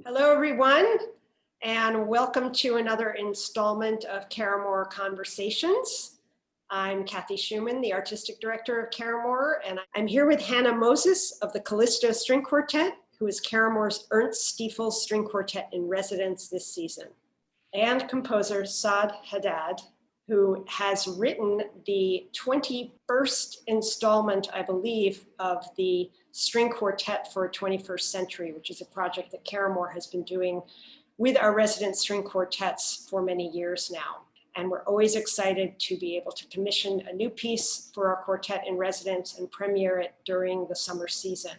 Hello, everyone, and welcome to another installment of Caramoor Conversations. I'm Kathy Schumann, the Artistic Director of Caramoor, and I'm here with Hannah Moses of the Callisto String Quartet, who is Caramoor's Ernst Stiefel String Quartet in residence this season, and composer Saad Haddad, who has written the 21st installment, I believe, of the String Quartet for 21st Century, which is a project that Caramoor has been doing with our resident string quartets for many years now. And we're always excited to be able to commission a new piece for our quartet in residence and premiere it during the summer season.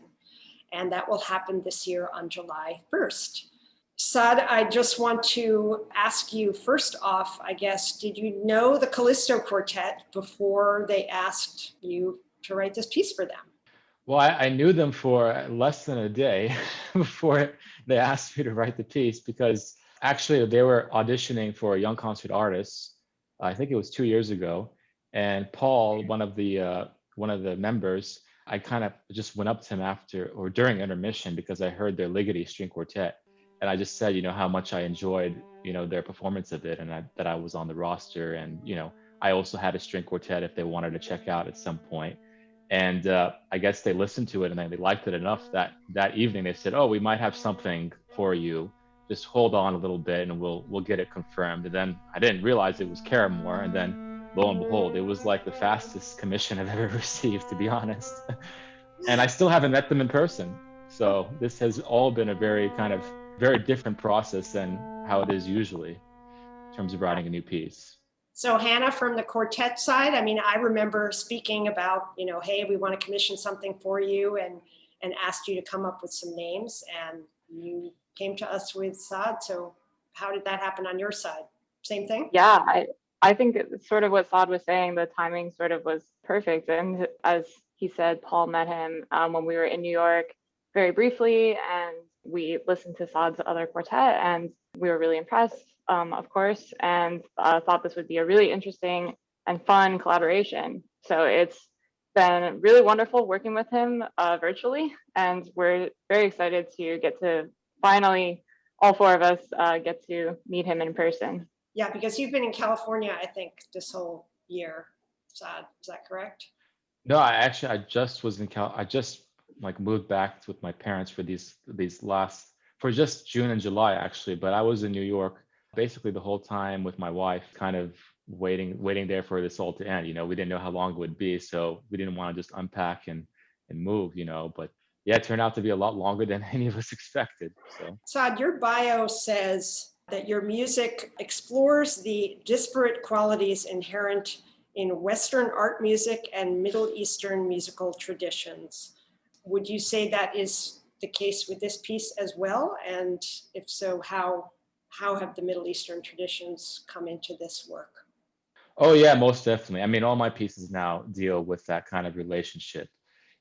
And that will happen this year on July 1st. Saad, I just want to ask you first off, I guess, did you know the Callisto Quartet before they asked you to write this piece for them? Well, I knew them for less than a day before they asked me to write the piece because actually they were auditioning for young concert artists. I think it was 2 years ago, and Paul, one of the members, I kind of just went up to him after or during intermission because I heard their Ligeti string quartet, and I just said, how much I enjoyed, their performance of it, and that I was on the roster, and I also had a string quartet if they wanted to check out at some point. And I guess they listened to it and they liked it enough that evening they said, "Oh, we might have something for you. Just hold on a little bit and we'll get it confirmed." And then I didn't realize it was Caramoor, and then lo and behold, it was like the fastest commission I've ever received, to be honest. And I still haven't met them in person. So this has all been a very different process than how it is usually in terms of writing a new piece. So Hannah, from the quartet side, I mean, I remember speaking about, hey, we want to commission something for you and asked you to come up with some names, and you came to us with Saad. So how did that happen on your side? Same thing? Yeah, I think it's sort of what Saad was saying, the timing sort of was perfect. And as he said, Paul met him when we were in New York very briefly, and we listened to Saad's other quartet, and we were really impressed, of course, and thought this would be a really interesting and fun collaboration. So it's been really wonderful working with him virtually, and we're very excited to get to finally, all four of us, get to meet him in person. Yeah, because you've been in California, I think, this whole year, Saad. Is that correct? No, I just was in I just like moved back with my parents for these last for just June and July actually, but I was in New York basically the whole time with my wife, kind of waiting there for this all to end. We didn't know how long it would be, so we didn't want to just unpack and move, but yeah, it turned out to be a lot longer than any of us expected. So Saad, your bio says that your music explores the disparate qualities inherent in Western art music and Middle Eastern musical traditions. Would you say that is the case with this piece as well? And if so, how have the Middle Eastern traditions come into this work? oh yeah, most definitely. I mean, all my pieces now deal with that kind of relationship.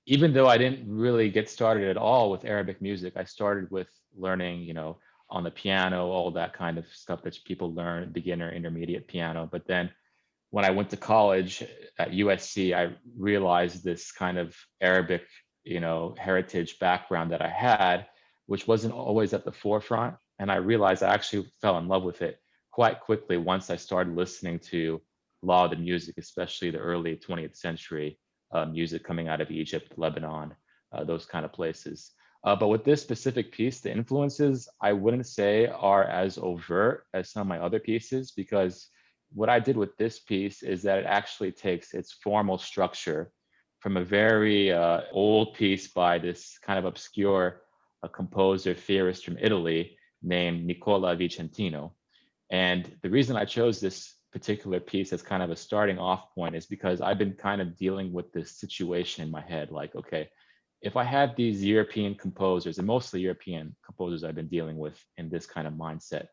Even though I didn't really get started at all with Arabic music, I started with learning, on the piano, all that kind of stuff that people learn, beginner, intermediate piano. But then when I went to college at USC, I realized this kind of Arabic, heritage background that I had, which wasn't always at the forefront. And I realized I actually fell in love with it quite quickly once I started listening to a lot of the music, especially the early 20th century music coming out of Egypt, Lebanon, those kind of places. But with this specific piece, the influences I wouldn't say are as overt as some of my other pieces, because what I did with this piece is that it actually takes its formal structure from a very old piece by this kind of obscure composer theorist from Italy named Nicola Vicentino. And the reason I chose this particular piece as kind of a starting off point is because I've been kind of dealing with this situation in my head, like, okay, if I had these European composers, and mostly European composers I've been dealing with in this kind of mindset,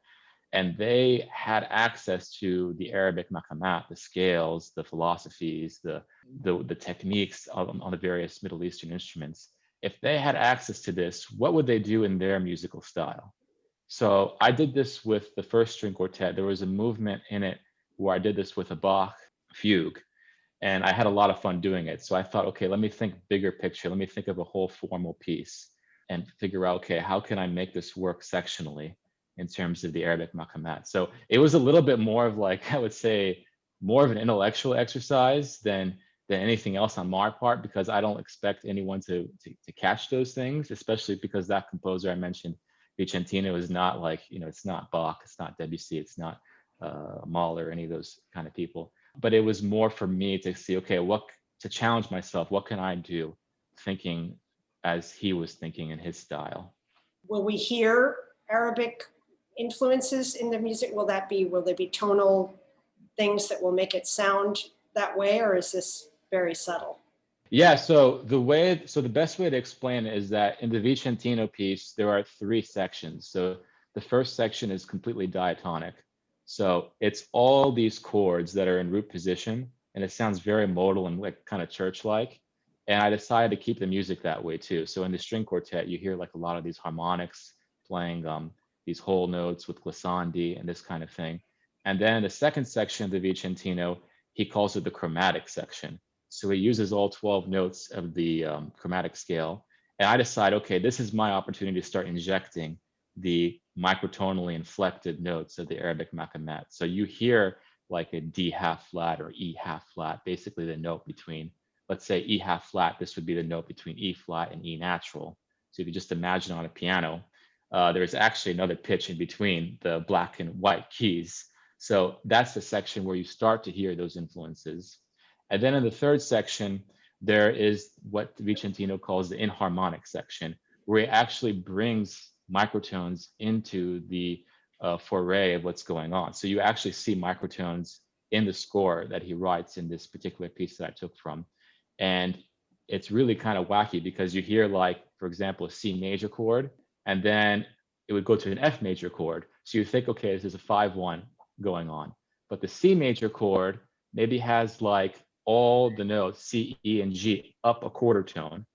and they had access to the Arabic maqamat, the scales, the philosophies, the techniques on the various Middle Eastern instruments. If they had access to this, what would they do in their musical style? So I did this with the first string quartet. There was a movement in it where I did this with a Bach fugue, and I had a lot of fun doing it. So I thought, okay, let me think bigger picture. Let me think of a whole formal piece. and figure out, okay, how can I make this work sectionally in terms of the Arabic maqamat? So it was a little bit more of like, I would say, more of an intellectual exercise than anything else on my part, because I don't expect anyone to catch those things, especially because that composer I mentioned, Vicentino, is not like, it's not Bach, it's not Debussy, it's not Mahler, any of those kind of people. But it was more for me to see, okay, to challenge myself, what can I do, thinking as he was thinking in his style. Will we hear Arabic influences in the music? Will there be tonal things that will make it sound that way, or is this very subtle? Yeah, so the best way to explain it is that in the Vicentino piece, there are 3 sections. So the first section is completely diatonic. So it's all these chords that are in root position, and it sounds very modal and like kind of church-like. And I decided to keep the music that way too. So in the string quartet, you hear like a lot of these harmonics playing these whole notes with glissandi and this kind of thing. And then the second section of the Vicentino, he calls it the chromatic section. So he uses all 12 notes of the chromatic scale. And I decide, okay, this is my opportunity to start injecting the microtonally inflected notes of the Arabic maqamat. So you hear like a D half flat or E half flat, basically the note between, let's say E half flat, this would be the note between E flat and E natural. So you could just imagine on a piano, there's actually another pitch in between the black and white keys. So that's the section where you start to hear those influences. And then in the third section, there is what Vicentino calls the inharmonic section, where he actually brings microtones into the foray of what's going on. So you actually see microtones in the score that he writes in this particular piece that I took from. And it's really kind of wacky because you hear, like, for example, a C major chord, and then it would go to an F major chord. So you think, okay, this is a 5-1 going on. But the C major chord maybe has like all the notes, C, E, and G, up a quarter tone.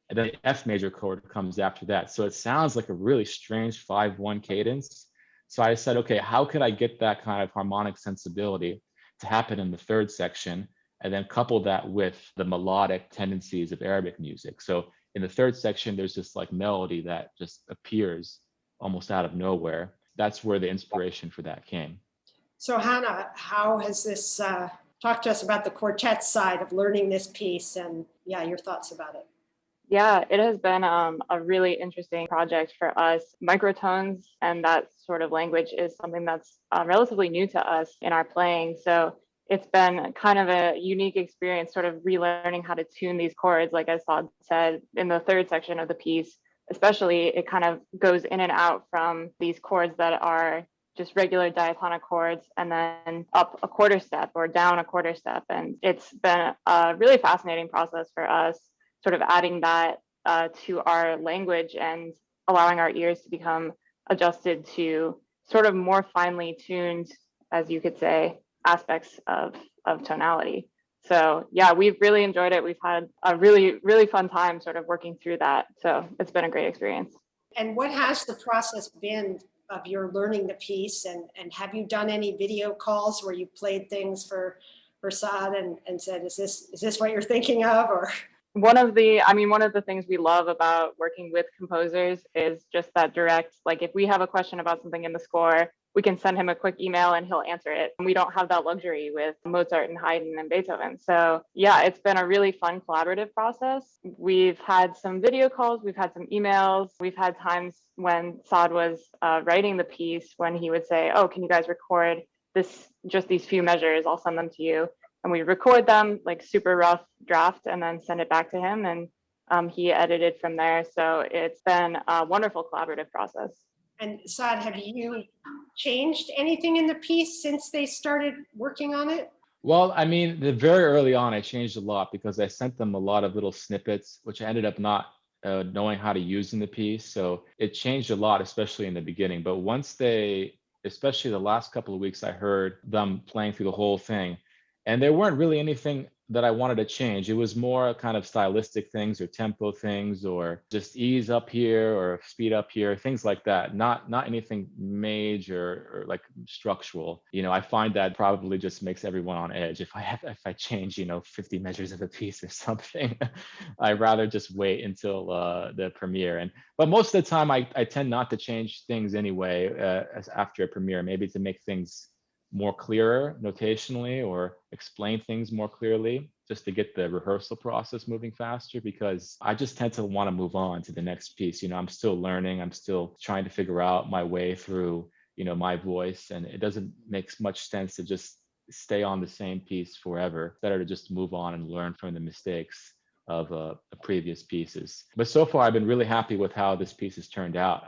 And then the F major chord comes after that. So it sounds like a really strange 5-1 cadence. So I said, okay, how could I get that kind of harmonic sensibility to happen in the third section, and then couple that with the melodic tendencies of Arabic music? So in the third section, there's this like melody that just appears almost out of nowhere. That's where the inspiration for that came. So Hannah, how has this, talk to us about the quartet side of learning this piece, and your thoughts about it. Yeah, it has been a really interesting project for us. Microtones and that sort of language is something that's relatively new to us in our playing. So it's been kind of a unique experience, sort of relearning how to tune these chords. Like as Saad said, in the third section of the piece, especially, it kind of goes in and out from these chords that are just regular diatonic chords, and then up a quarter step or down a quarter step. And it's been a really fascinating process for us, sort of adding that to our language and allowing our ears to become adjusted to sort of more finely tuned, as you could say, aspects of tonality. So yeah, we've really enjoyed it. We've had a really, really fun time sort of working through that. So it's been a great experience. And what has the process been of your learning the piece? And have you done any video calls where you played things for Saad and said, is this what you're thinking of? Or one of the things we love about working with composers is just that direct, like if we have a question about something in the score, we can send him a quick email and he'll answer it. And we don't have that luxury with Mozart and Haydn and Beethoven. So yeah, it's been a really fun collaborative process. We've had some video calls, we've had some emails, we've had times when Saad was writing the piece when he would say, oh, can you guys record just these few measures, I'll send them to you. And we record them like super rough draft and then send it back to him, and he edited from there. So it's been a wonderful collaborative process. And Saad, have you changed anything in the piece since they started working on it? Well, I mean, very early on, I changed a lot because I sent them a lot of little snippets, which I ended up not knowing how to use in the piece. So it changed a lot, especially in the beginning. But once especially the last couple of weeks, I heard them playing through the whole thing. And there weren't really anything that I wanted to change. It was more kind of stylistic things or tempo things or just ease up here or speed up here, things like that. Not anything major or like structural. I find that probably just makes everyone on edge. If I change, 50 measures of a piece or something, I'd rather just wait until the premiere. But most of the time I tend not to change things anyway after a premiere, maybe to make things more clearer notationally or explain things more clearly just to get the rehearsal process moving faster, because I just tend to want to move on to the next piece. I'm still learning, I'm still trying to figure out my way through my voice, and it doesn't make much sense to just stay on the same piece forever. Better to just move on and learn from the mistakes of previous pieces. But so far I've been really happy with how this piece has turned out.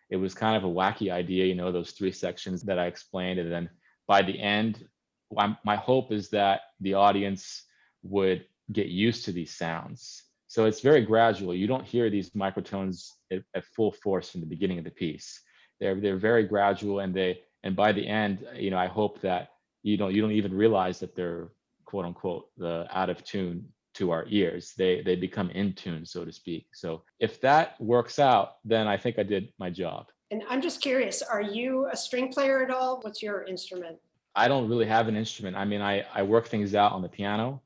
It was kind of a wacky idea, those 3 sections that I explained, and then by the end, my hope is that the audience would get used to these sounds. So it's very gradual. You don't hear these microtones at full force from the beginning of the piece. They're very gradual, and by the end, I hope that you don't even realize that they're quote unquote out of tune to our ears. They become in tune, so to speak. So if that works out, then I think I did my job. And I'm just curious, are you a string player at all? What's your instrument? I don't really have an instrument. I mean, I work things out on the piano,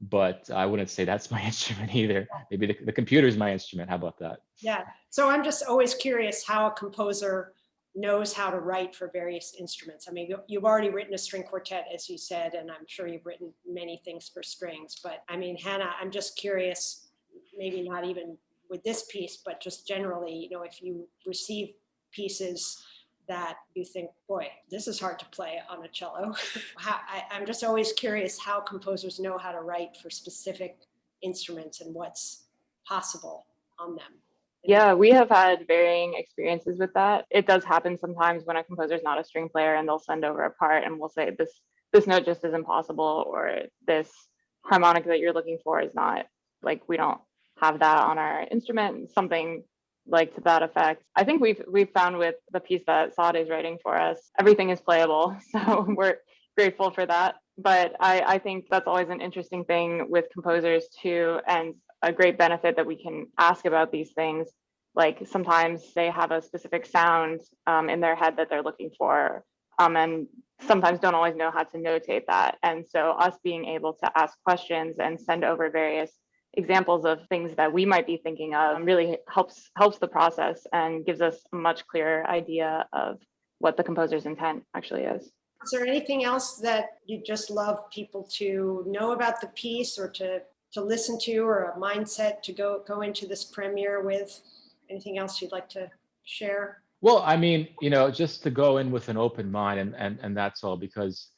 but I wouldn't say that's my instrument either. Maybe the computer is my instrument. How about that? Yeah. So I'm just always curious how a composer knows how to write for various instruments. I mean, you've already written a string quartet, as you said, and I'm sure you've written many things for strings. But I mean, Hannah, I'm just curious, maybe not even with this piece, but just generally, if you receive pieces that you think, boy, this is hard to play on a cello. I'm just always curious how composers know how to write for specific instruments and what's possible on them. Yeah, we have had varying experiences with that. It does happen sometimes when a composer is not a string player and they'll send over a part and we'll say this note just isn't possible, or this harmonic that you're looking for is not, like, we don't have that on our instrument, something like to that effect. I think we've found with the piece that Saad is writing for us, everything is playable. So we're grateful for that. But I think that's always an interesting thing with composers too, and a great benefit that we can ask about these things. Like sometimes they have a specific sound in their head that they're looking for, and sometimes don't always know how to notate that. And so us being able to ask questions and send over various examples of things that we might be thinking of really helps the process and gives us a much clearer idea of what the composer's intent actually is. Is there anything else that you just love people to know about the piece, or to listen to, or a mindset to go into this premiere with? Anything else you'd like to share? Well, I mean, just to go in with an open mind, and that's all, because,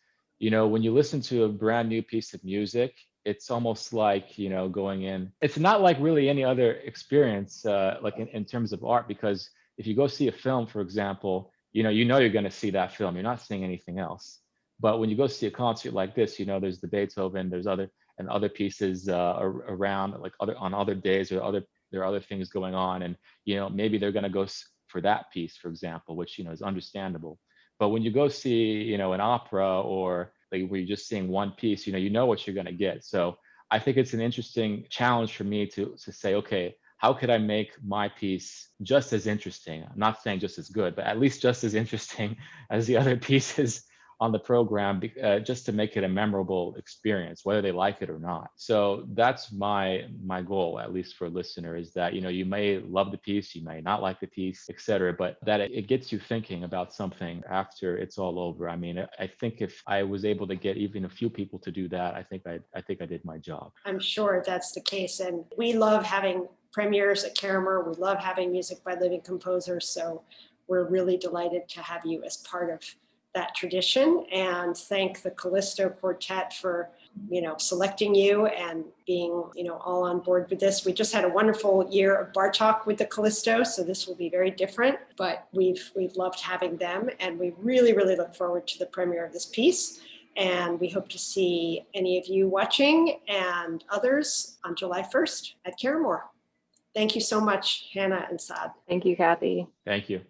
when you listen to a brand new piece of music, it's almost like, going in, it's not like really any other experience, like in terms of art, because if you go see a film, for example, you're going to see that film. You're not seeing anything else. But when you go see a concert like this, there's the Beethoven, there's other pieces around, like on other days, or there are other things going on, and maybe they're going to go for that piece, for example, which is understandable. But when you go see an opera, or like where you're just seeing one piece, you know what you're going to get. So I think it's an interesting challenge for me to say, okay, how could I make my piece just as interesting? I'm not saying just as good, but at least just as interesting as the other pieces on the program, just to make it a memorable experience, whether they like it or not. So that's my goal, at least for a listener, is that you may love the piece, you may not like the piece, etc., but that it gets you thinking about something after it's all over. I mean, I think if I was able to get even a few people to do that, I think I did my job. I'm sure that's the case, and we love having premieres at Caramoor. We love having music by living composers, so we're really delighted to have you as part of that tradition, and thank the Callisto Quartet for selecting you and being all on board with this. We just had a wonderful year of Bartok with the Callisto, so this will be very different, but we've loved having them, and we really look forward to the premiere of this piece, and we hope to see any of you watching and others on July 1st at Caramoor. Thank you so much, Hannah and Saad. Thank you, Kathy. Thank you.